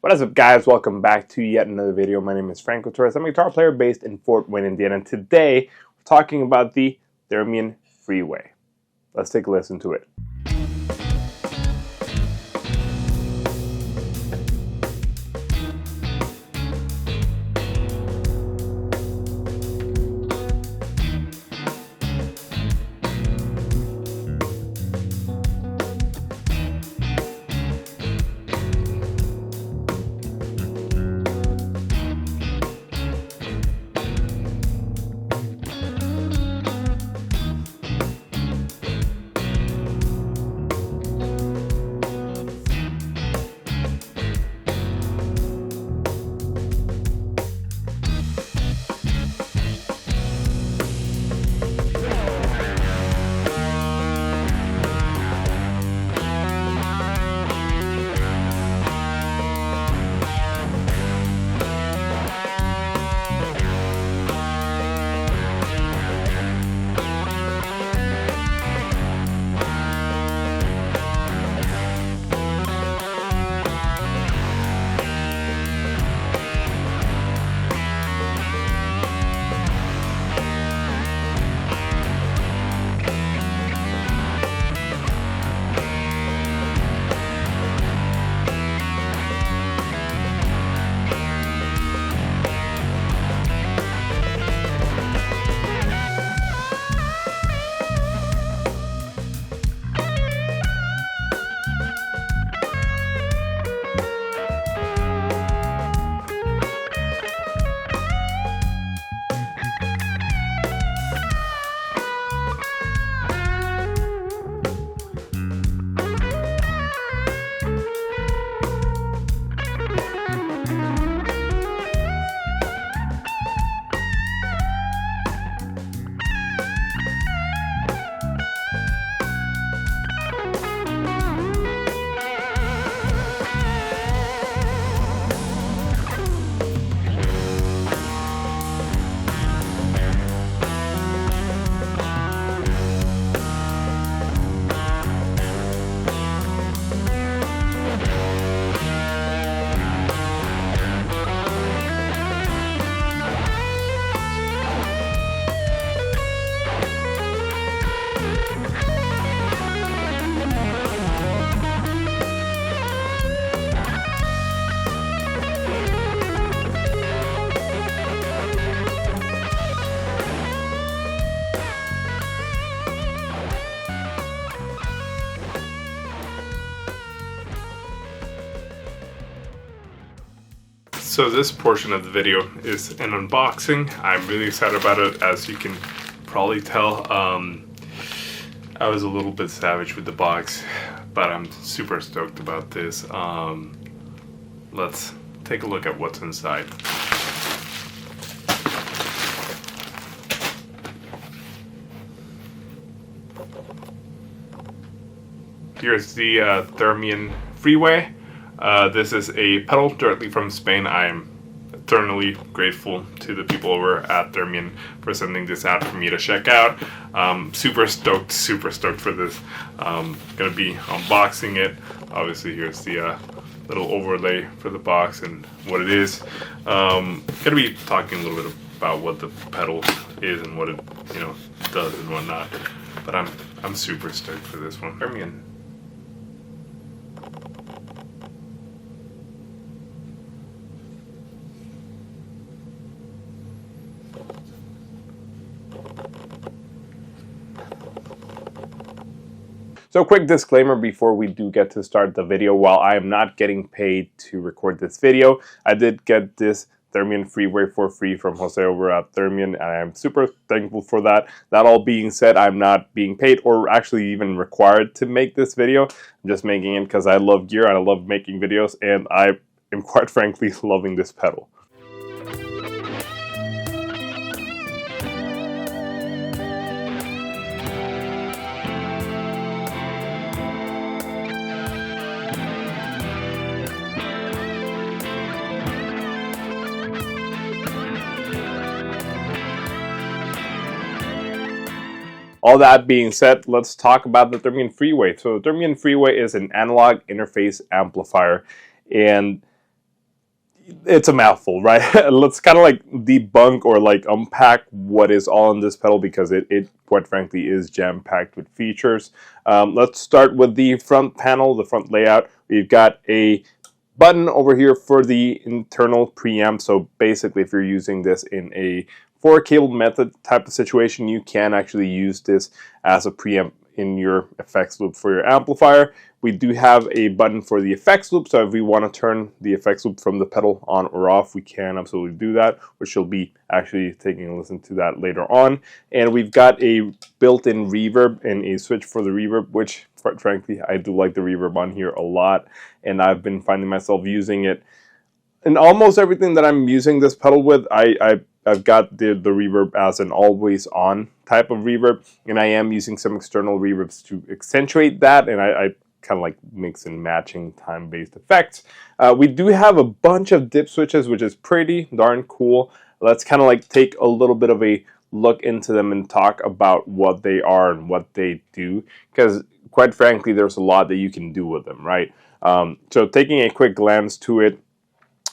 What is up, guys? Welcome back to yet another video. My name is Franco Torres. I'm a guitar player based in Fort Wayne, Indiana, and today we're talking about the Thermion Freeway. Let's take a listen to it. So this portion of the video is an unboxing. I'm really excited about it. As you can probably tell, I was a little bit savage with the box, but I'm super stoked about this. Let's take a look at what's inside. Here's the Thermion Freeway. This is a pedal directly from Spain. I am eternally grateful to the people over at Thermion for sending this out for me to check out. Super stoked for this. Gonna be unboxing it. Obviously, here's the little overlay for the box and what it is. Gonna be talking a little bit about what the pedal is and what it does and whatnot. But I'm super stoked for this one. Thermion. So quick disclaimer before we do get to start the video. While I am not getting paid to record this video, I did get this Thermion Freeway for free from Jose over at Thermion, and I'm super thankful for that. That all being said, I'm not being paid or actually even required to make this video. I'm just making it because I love gear and I love making videos, and I am quite frankly loving this pedal. All that being said, let's talk about the Thermion Freeway. So the Thermion Freeway is an analog interface amplifier, and it's a mouthful, right? Let's kind of like debunk or like unpack what is all in this pedal, because it quite frankly is jam-packed with features. Let's start with the front panel, the front layout. We've got a button over here for the internal preamp. So basically, if you're using this in a 4-cable method type of situation, you can actually use this as a preamp in your effects loop for your amplifier. We do have a button for the effects loop, so if we want to turn the effects loop from the pedal on or off, we can absolutely do that, which you'll be actually taking a listen to that later on. And we've got a built-in reverb and a switch for the reverb, which quite frankly, I do like the reverb on here a lot, and I've been finding myself using it in almost everything that I'm using this pedal with. I've got the reverb as an always on type of reverb, and I am using some external reverbs to accentuate that, and I kind of like mix and matching time-based effects. We do have a bunch of dip switches, which is pretty darn cool. Let's kind of like take a little bit of a look into them and talk about what they are and what they do, because quite frankly, there's a lot that you can do with them, right? So taking a quick glance to it,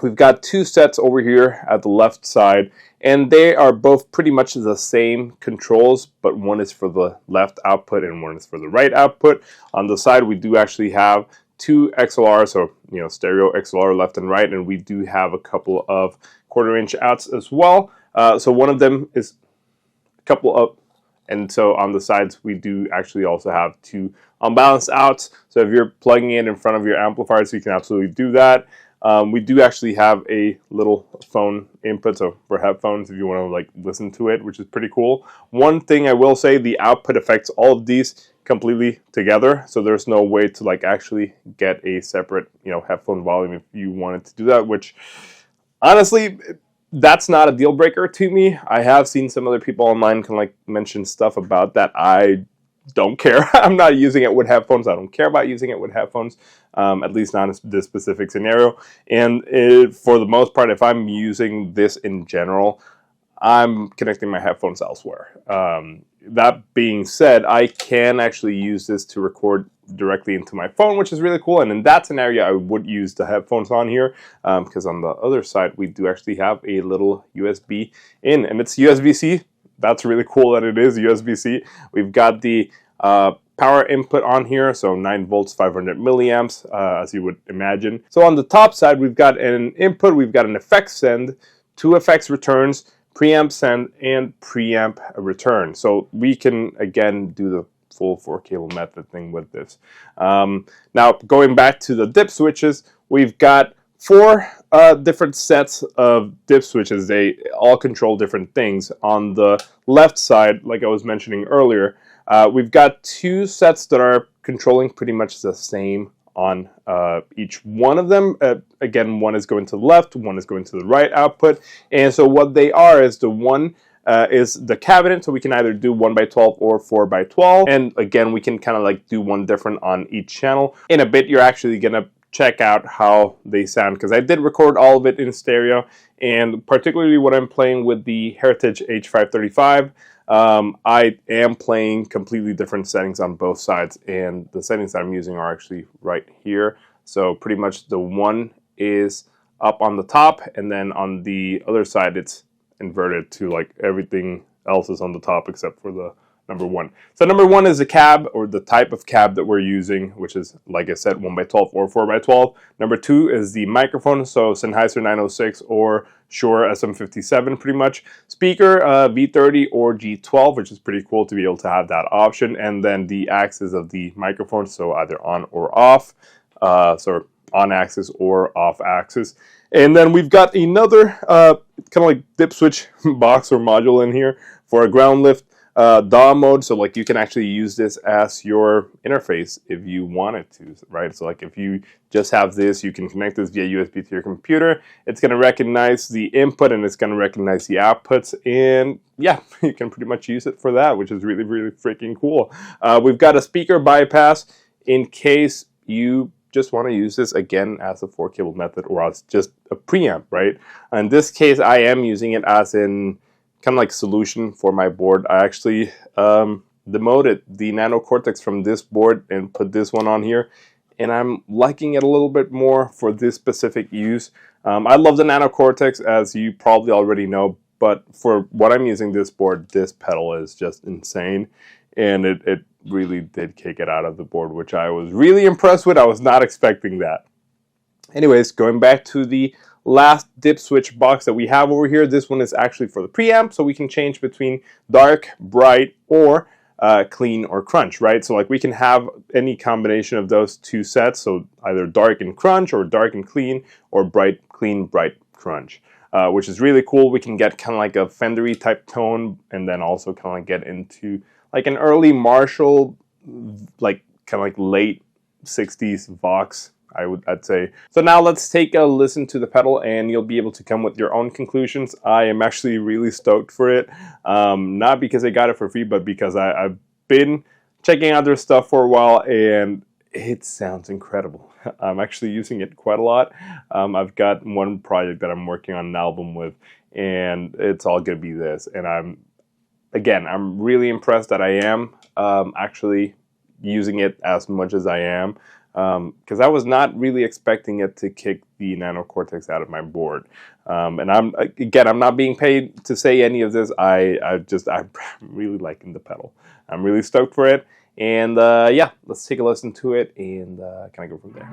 we've got two sets over here at the left side, and they are both pretty much the same controls, but one is for the left output and one is for the right output. On the side, we do actually have two XLRs, so stereo XLR left and right, and we do have a couple of 1/4-inch outs as well. So one of them is a couple of, and so on the sides, we do actually also have two unbalanced outs. So if you're plugging it in front of your amplifiers, you can absolutely do that. We do actually have a little phone input, so for headphones if you want to like listen to it, which is pretty cool. One thing I will say, the output affects all of these completely together, so there's no way to like actually get a separate headphone volume if you wanted to do that, which honestly, that's not a deal breaker to me. I have seen some other people online kind of like mention stuff about that. I don't care. I'm not using it with headphones. I don't care about using it with headphones, at least not in this specific scenario. And for the most part, if I'm using this in general, I'm connecting my headphones elsewhere. That being said, I can actually use this to record directly into my phone, which is really cool. And in that scenario, I would use the headphones on here, because on the other side, we do actually have a little USB in, and it's USB-C. That's really cool that it is USB-C. We've got the power input on here, so 9 volts, 500 milliamps, as you would imagine. So on the top side, we've got an input, we've got an effects send, 2 effects returns, preamp send, and preamp return. So we can, again, do the full 4-cable method thing with this. Now, going back to the dip switches, we've got 4 different sets of dip switches. They all control different things. On the left side, like I was mentioning earlier, we've got 2 sets that are controlling pretty much the same on each one of them. Again, one is going to the left, one is going to the right output. And so what they are is the one is the cabinet, so we can either do 1x12 or 4x12. And again, we can kind of like do one different on each channel. In a bit, you're actually gonna check out how they sound, because I did record all of it in stereo, and particularly when I'm playing with the Heritage H535, I am playing completely different settings on both sides, and the settings that I'm using are actually right here. So pretty much the one is up on the top, and then on the other side it's inverted to like everything else is on the top except for the number 1. So number 1 is the cab, or the type of cab that we're using, which is, like I said, 1x12 or 4x12. Number 2 is the microphone, so Sennheiser 906 or Shure SM57 pretty much. Speaker, V30 or G12, which is pretty cool to be able to have that option. And then the axis of the microphone, so either on or off, so on axis or off axis. And then we've got another kind of like dip switch box or module in here for a ground lift. DAW mode, so like you can actually use this as your interface if you wanted to, right? So like if you just have this, you can connect this via USB to your computer. It's going to recognize the input and it's going to recognize the outputs, and yeah, you can pretty much use it for that, which is really, really freaking cool. We've got a speaker bypass in case you just want to use this again as a 4-cable method or as just a preamp, right? In this case, I am using it as in kind of like solution for my board. I actually demoted the Nano Cortex from this board and put this one on here, and I'm liking it a little bit more for this specific use. I love the Nano Cortex, as you probably already know, but for what I'm using this board, this pedal is just insane, and it really did kick it out of the board, which I was really impressed with. I was not expecting that. Anyways, going back to the last dip switch box that we have over here, this one is actually for the preamp, so we can change between dark, bright, or clean or crunch, right? So like we can have any combination of those two sets, so either dark and crunch, or dark and clean, or bright, clean, bright, crunch, which is really cool. We can get kind of like a Fendery type tone, and then also kind of like get into like an early Marshall, like kind of like late 60s Vox, I'd say. So now let's take a listen to the pedal, and you'll be able to come with your own conclusions. I am actually really stoked for it, not because I got it for free, but because I've been checking out their stuff for a while, and it sounds incredible. I'm actually using it quite a lot. I've got one project that I'm working on an album with, and it's all gonna be this. And I'm really impressed that I am actually using it as much as I am, because I was not really expecting it to kick the Nano Cortex out of my board. And I'm not being paid to say any of this. I'm really liking the pedal. I'm really stoked for it. And yeah, let's take a listen to it and kind of go from there.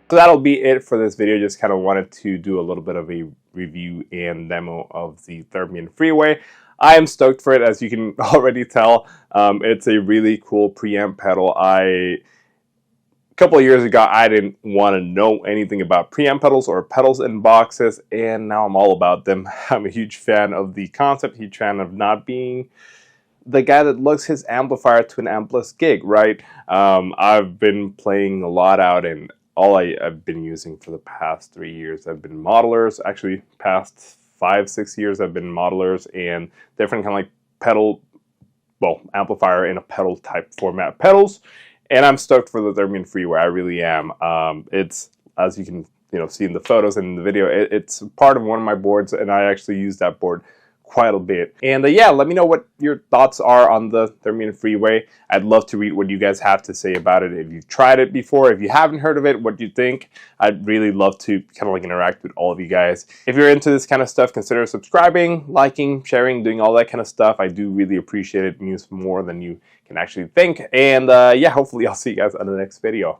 So that'll be it for this video. Just kind of wanted to do a little bit of a review and demo of the Thermion Freeway. I am stoked for it, as you can already tell. It's a really cool preamp pedal. A couple of years ago, I didn't want to know anything about preamp pedals or pedals in boxes, and now I'm all about them. I'm a huge fan of the concept, huge fan of not being the guy that lugs his amplifier to an ampless gig, right? I've been playing a lot out, and all I've been using for the past 3 years have been modelers. Actually, past 5-6 years I've been modelers and different kind of like pedal, well, amplifier in a pedal type format pedals. And I'm stoked for the Thermion Freeway. I really am. It's, as you can see in the photos and in the video, it's part of one of my boards, and I actually use that board quite a bit. And yeah, let me know what your thoughts are on the Thermion Freeway. I'd love to read what you guys have to say about it. If you've tried it before, if you haven't heard of it, what do you think? I'd really love to kind of like interact with all of you guys. If you're into this kind of stuff, consider subscribing, liking, sharing, doing all that kind of stuff. I do really appreciate it. It means more than you can actually think. And yeah, hopefully I'll see you guys on the next video.